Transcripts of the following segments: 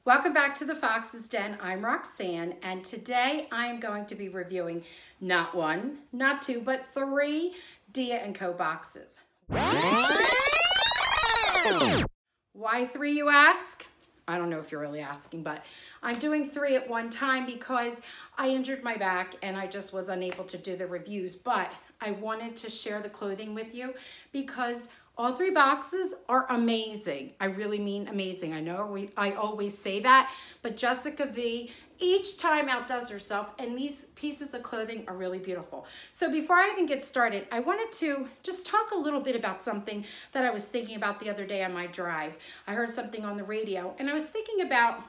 Welcome back to the Fox's Den. I'm Roxanne, and today I'm going to be reviewing not one, not two, but three DIA&Co boxes. Why three, you ask? I don't know if you're really asking, but I'm doing three at one time because I injured my back and I just was unable to do the reviews, but I wanted to share the clothing with you because all three boxes are amazing. I really mean amazing. I know I always say that, but Jessica V each time outdoes herself, and these pieces of clothing are really beautiful. So before I even get started, I wanted to just talk a little bit about something that I was thinking about the other day on my drive. I heard something on the radio, and I was thinking about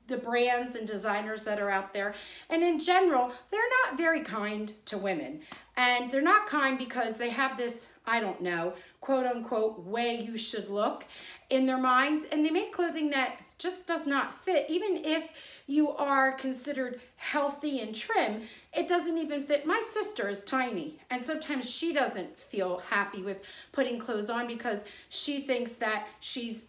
the brands and designers that are out there. And in general, they're not very kind to women. And they're not kind because they have this, I don't know, quote unquote, way you should look in their minds. And they make clothing that just does not fit. Even if you are considered healthy and trim, it doesn't even fit. My sister is tiny, and sometimes she doesn't feel happy with putting clothes on because she thinks that she's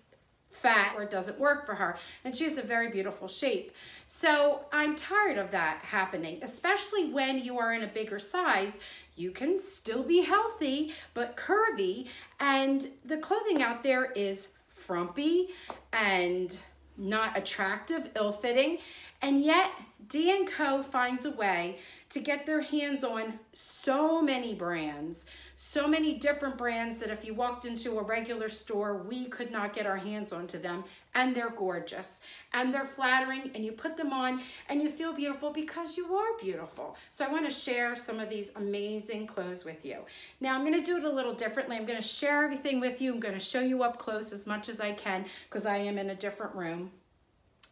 fat or it doesn't work for her, and she has a very beautiful shape. So I'm tired of that happening, especially when you are in a bigger size. You can still be healthy but curvy, and the clothing out there is frumpy and not attractive, ill-fitting, and yet DIA&Co finds a way to get their hands on so many brands, so many different brands that if you walked into a regular store, we could not get our hands onto them, and they're gorgeous, and they're flattering, and you put them on, and you feel beautiful because you are beautiful. So I want to share some of these amazing clothes with you. Now I'm going to do it a little differently. I'm going to share everything with you. I'm going to show you up close as much as I can because I am in a different room.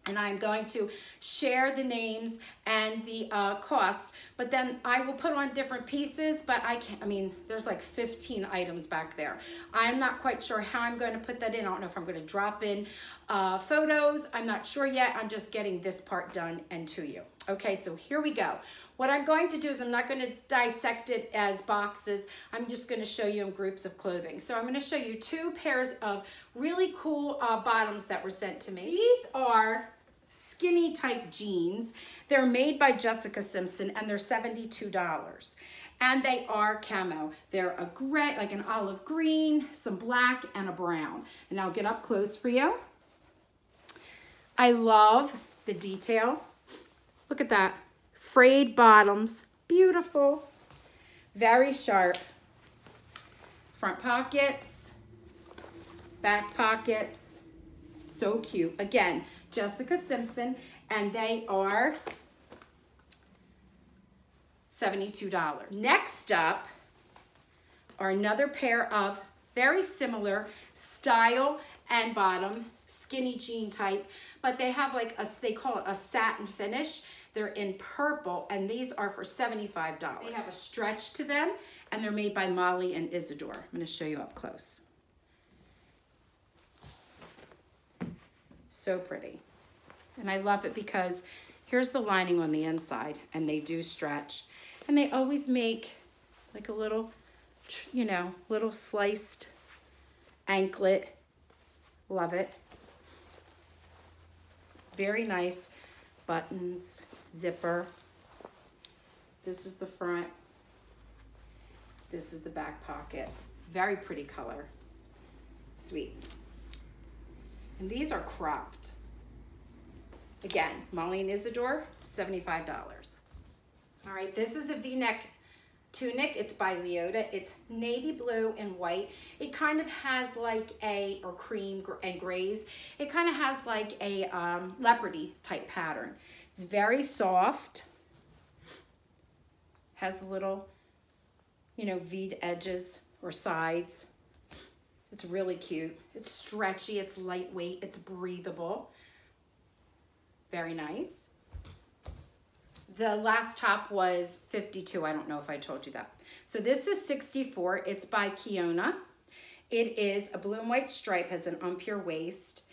And I'm going to share the names and the cost, but then I will put on different pieces, but there's like 15 items back there. I'm not quite sure how I'm going to put that in. I don't know if I'm going to drop in photos. I'm not sure yet. I'm just getting this part done and to you. Okay, so here we go. What I'm going to do is I'm not going to dissect it as boxes. I'm just going to show you in groups of clothing. So I'm going to show you two pairs of really cool bottoms that were sent to me. These are skinny type jeans. They're made by Jessica Simpson, and they're $72. And they are camo. They're a gray, like an olive green, some black, and a brown. And I'll get up close for you. I love the detail. Look at that. Frayed bottoms. Beautiful. Very sharp. Front pockets. Back pockets. So cute. Again, Jessica Simpson, and they are $72. Next up are another pair of very similar style and bottom, skinny jean type, but they have like they call it a satin finish. They're in purple, and these are for $75. They have a stretch to them, and they're made by Molly and Isadora. I'm going to show you up close. So pretty. And I love it because here's the lining on the inside, and they do stretch. And they always make like a little, little sliced anklet. Love it. Very nice buttons, zipper. This is the front. This is the back pocket. Very pretty color. Sweet. And these are cropped. Again, Molly and Isadora, $75. All right, this is a V-neck tunic. It's by Leota. It's navy blue and white. It kind of has like or cream and grays. It kind of has like a leopardy type pattern. It's very soft. Has the little, V'd edges or sides. It's really cute. It's stretchy, it's lightweight, it's breathable. Very nice. The last top was $52. I don't know if I told you that. So this is $64. It's by Kiyonna. It is a blue and white stripe, has an unpure waist.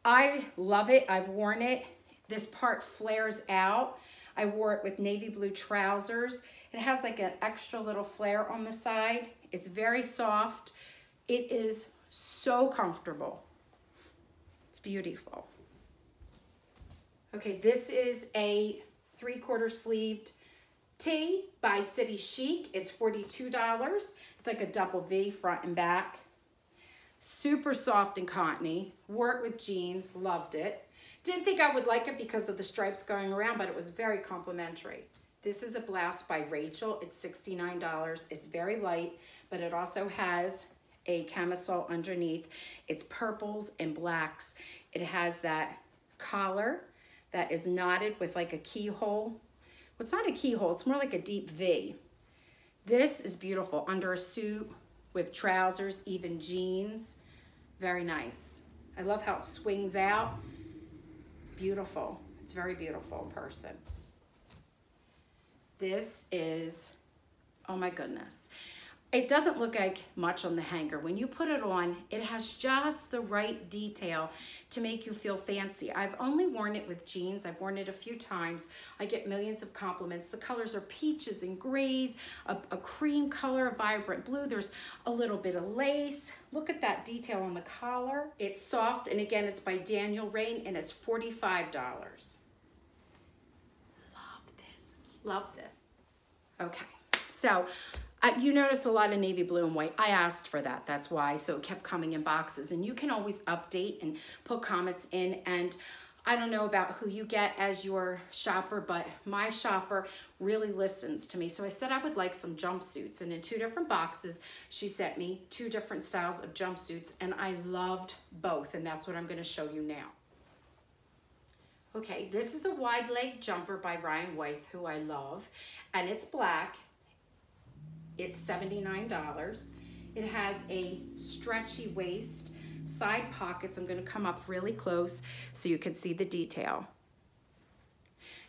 I love it. I've worn it. This part flares out. I wore it with navy blue trousers. It has like an extra little flare on the side. It's very soft. It is so comfortable. It's beautiful. Okay, this is a 3/4 sleeved tee by City Chic. It's $42. It's like a double V front and back. Super soft and cottony. Wore it with jeans, loved it. Didn't think I would like it because of the stripes going around, but it was very complimentary. This is a blouse by Rachel. It's $69. It's very light, but it also has a camisole underneath. It's purples and blacks. It has that collar that is knotted with like a keyhole. Well, it's not a keyhole, it's more like a deep V. This is beautiful under a suit with trousers, even jeans. Very nice. I love how it swings out. Beautiful. It's very beautiful in person. This is, oh my goodness. It doesn't look like much on the hanger. When you put it on, it has just the right detail to make you feel fancy. I've only worn it with jeans. I've worn it a few times. I get millions of compliments. The colors are peaches and grays, a cream color, a vibrant blue. There's a little bit of lace. Look at that detail on the collar. It's soft, and again, it's by Rainn, and it's $45. Love this. Love this. Okay, so you notice a lot of navy blue and white. I asked for that, that's why, so it kept coming in boxes. And you can always update and put comments in, and I don't know about who you get as your shopper, but my shopper really listens to me. So I said I would like some jumpsuits, and in 2 different boxes, she sent me 2 different styles of jumpsuits, and I loved both, and that's what I'm gonna show you now. Okay, this is a wide leg jumper by Wythe, who I love, and it's black. It's $79. It has a stretchy waist, side pockets. I'm going to come up really close so you can see the detail.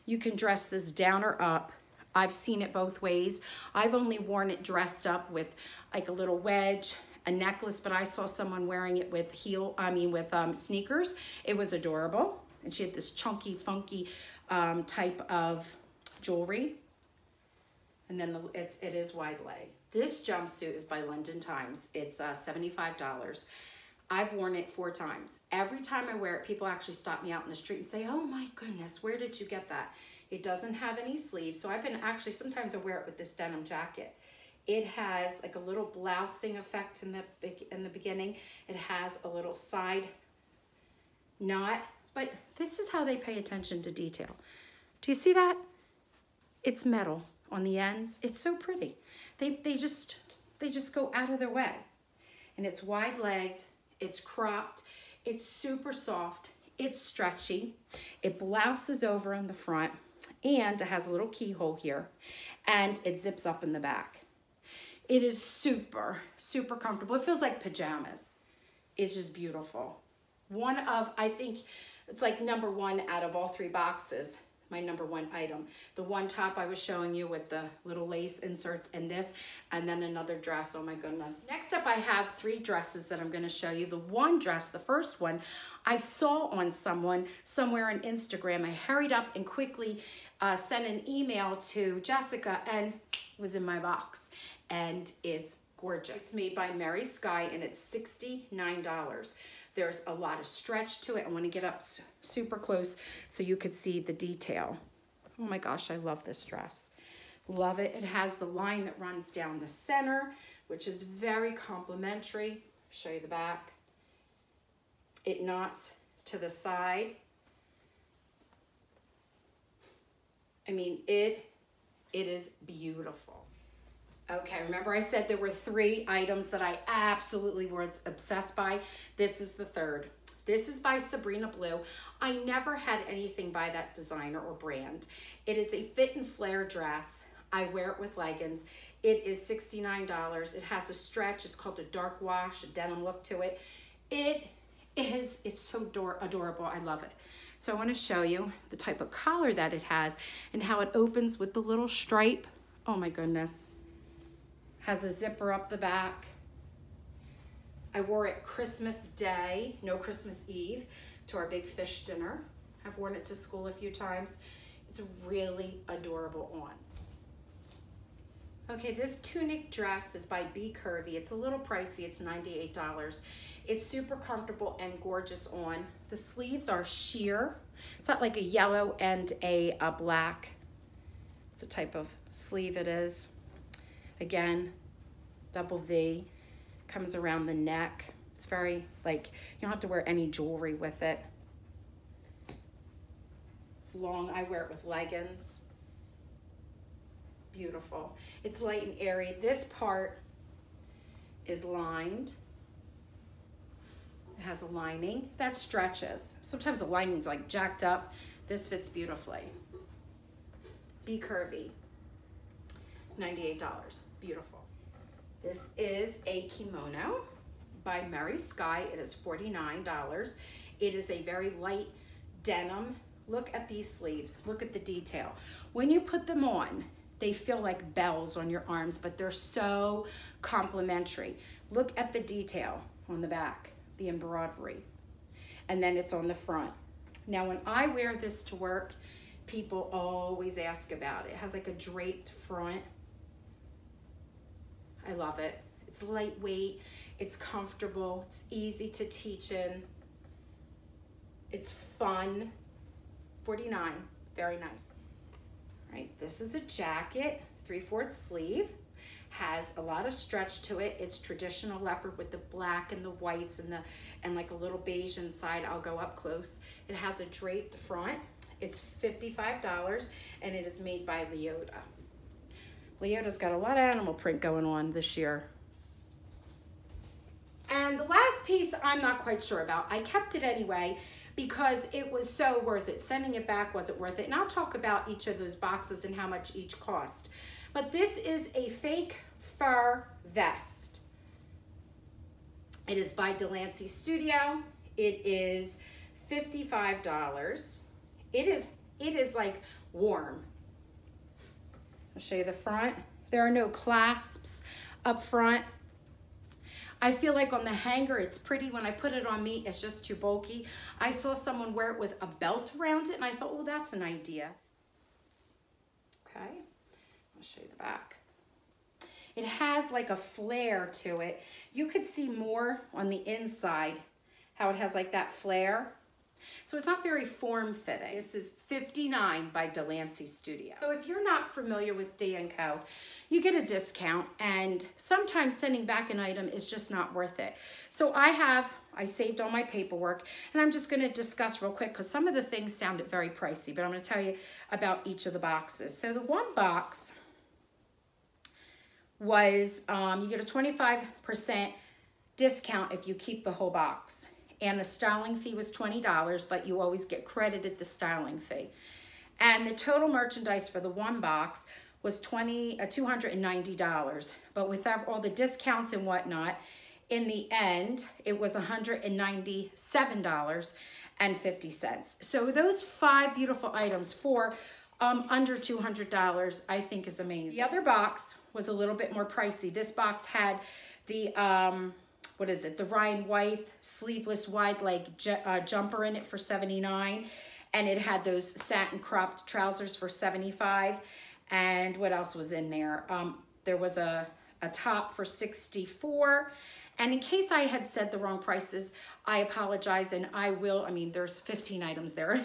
You can dress this down or up. I've seen it both ways. I've only worn it dressed up with like a little wedge, a necklace, but I saw someone wearing it with sneakers. It was adorable. And she had this chunky, funky type of jewelry. And then it is wide leg. This jumpsuit is by London Times. It's $75. I've worn it 4 times. Every time I wear it, people actually stop me out in the street and say, oh my goodness, where did you get that? It doesn't have any sleeves. So I've been sometimes I wear it with this denim jacket. It has like a little blousing effect in the beginning. It has a little side knot, but this is how they pay attention to detail. Do you see that? It's metal on the ends. It's so pretty. They just go out of their way. And it's wide-legged, it's cropped, it's super soft, it's stretchy, it blouses over in the front, and it has a little keyhole here, and it zips up in the back. It is super, super comfortable. It feels like pajamas. It's just beautiful. I think it's like #1 out of all 3 boxes. My #1 item. The one top I was showing you with the little lace inserts and this, and then another dress. Oh my goodness. Next up, I have 3 dresses that I'm going to show you. The one dress, the first one, I saw on someone somewhere on Instagram. I hurried up and quickly sent an email to Jessica, and it was in my box. And it's gorgeous. It's made by Meri, Skye, and it's $69. There's a lot of stretch to it. I want to get up super close so you could see the detail. Oh my gosh, I love this dress. Love it. It has the line that runs down the center, which is very complimentary. Show you the back. It knots to the side. I mean, it is beautiful. Okay, remember I said there were 3 items that I absolutely was obsessed by. This is the 3rd. This is by Sabrina Blue. I never had anything by that designer or brand. It is a fit and flare dress. I wear it with leggings. It is $69. It has a stretch. It's called a dark wash, a denim look to it. It's so adorable. I love it. So I want to show you the type of collar that it has and how it opens with the little stripe. Oh my goodness. Has a zipper up the back. I wore it Christmas Day, no Christmas Eve, to our big fish dinner. I've worn it to school a few times. It's really adorable on. Okay, this tunic dress is by Curvy. It's a little pricey, it's $98. It's super comfortable and gorgeous on. The sleeves are sheer. It's got like a yellow and a black. It's a type of sleeve it is. Again, double V, comes around the neck. It's very, like, you don't have to wear any jewelry with it. It's long, I wear it with leggings. Beautiful. It's light and airy. This part is lined. It has a lining that stretches. Sometimes the lining's like jacked up. This fits beautifully. Be curvy. $98. Beautiful. This is a kimono by Meri, Skye. It is $49. It is a very light denim. Look at these sleeves. Look at the detail. When you put them on, they feel like bells on your arms, but they're so complimentary. Look at the detail on the back, the embroidery, and then it's on the front. Now, when I wear this to work, people always ask about it. It has like a draped front. I love it. It's lightweight, it's comfortable, it's easy to teach in, it's fun. $49, very nice. All right, this is a jacket, 3/4 sleeve, has a lot of stretch to it. It's traditional leopard with the black and the whites and like a little beige inside. I'll go up close. It has a draped front. It's $55 and it is made by Leota. Leota's got a lot of animal print going on this year. And the last piece I'm not quite sure about. I kept it anyway because it was so worth it. Sending it back wasn't worth it. And I'll talk about each of those boxes and how much each cost. But this is a fake fur vest. It is by Delaney Studio. It is $55. It is like warm. I'll show you the front. There are no clasps up front. I feel like on the hanger, it's pretty. When I put it on me, it's just too bulky. I saw someone wear it with a belt around it, and I thought, well, that's an idea. Okay, I'll show you the back. It has like a flare to it. You could see more on the inside, how it has like that flare. So it's not very form-fitting. This is $59 by Delaney Studio. So if you're not familiar with DIA&Co, you get a discount, and sometimes sending back an item is just not worth it. So I saved all my paperwork, and I'm just gonna discuss real quick because some of the things sounded very pricey, but I'm gonna tell you about each of the boxes. So the one box was, you get a 25% discount if you keep the whole box. And the styling fee was $20, but you always get credited the styling fee. And the total merchandise for the one box was $290. But with all the discounts and whatnot, in the end, it was $197.50. So those 5 beautiful items for under $200, I think is amazing. The other box was a little bit more pricey. This box had the, what is it? The Rainn Wythe sleeveless wide leg jumper in it for $79. And it had those satin cropped trousers for $75. And what else was in there? There was a top for $64. And in case I had said the wrong prices, I apologize, and I will, I mean, there's 15 items there.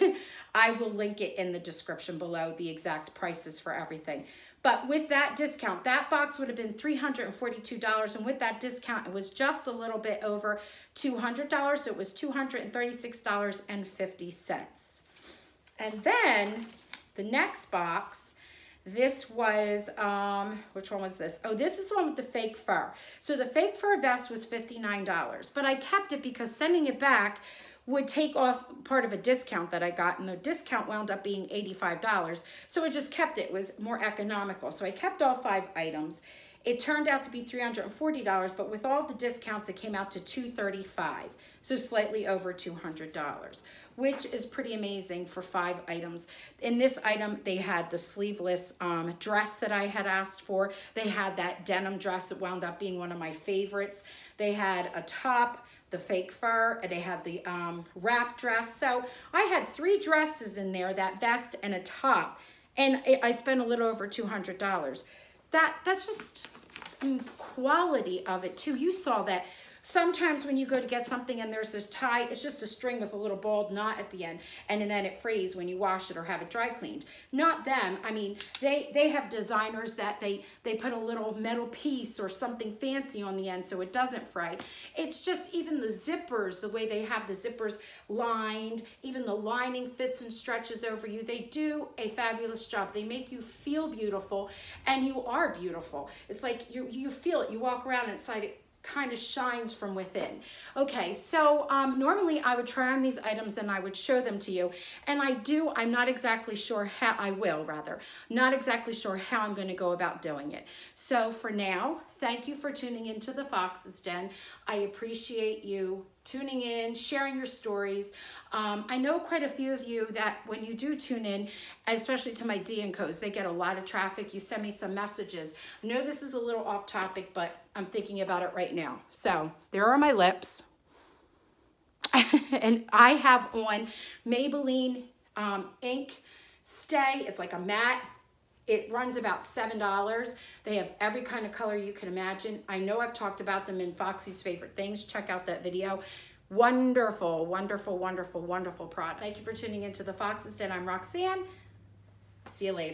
I will link it in the description below, the exact prices for everything. But with that discount, that box would have been $342, and with that discount, it was just a little bit over $200, so it was $236.50. And then the next box, this was, which one was this? Oh, this is the one with the fake fur. So the fake fur vest was $59, but I kept it because sending it back would take off part of a discount that I got, and the discount wound up being $85. So I just kept it. It was more economical. So I kept all 5 items. It turned out to be $340, but with all the discounts, it came out to $235. So slightly over $200, which is pretty amazing for 5 items. In this item, they had the sleeveless dress that I had asked for. They had that denim dress that wound up being one of my favorites. They had a top, the fake fur, they had the wrap dress. So I had 3 dresses in there, that vest and a top, and I spent a little over $200. That's just, I mean, quality of it too. You saw that Sometimes when you go to get something and there's this tie, it's just a string with a little bald knot at the end, and then it frays when you wash it or have it dry cleaned. Not them. I mean, they have designers that they put a little metal piece or something fancy on the end so it doesn't fray. It's just even the zippers, the way they have the zippers lined, even the lining fits and stretches over you. They do a fabulous job. They make you feel beautiful, and you are beautiful. It's like you feel it. You walk around and it's like it kind of shines from within. Okay, so normally I would try on these items and I would show them to you, and I'm not exactly sure how, not exactly sure how I'm going to go about doing it. So for now, thank you for tuning into the Fox's Den. I appreciate you tuning in, sharing your stories. I know quite a few of you that when you do tune in, especially to my DIA&Cos, they get a lot of traffic. You send me some messages. I know this is a little off topic, but I'm thinking about it right now. So there are my lips. And I have on Maybelline ink stay. It's like a matte. It runs about $7. They have every kind of color you can imagine. I know I've talked about them in Foxy's Favorite Things. Check out that video. Wonderful, wonderful, wonderful, wonderful product. Thank you for tuning into the Fox's Den. I'm Roxanne. See you later.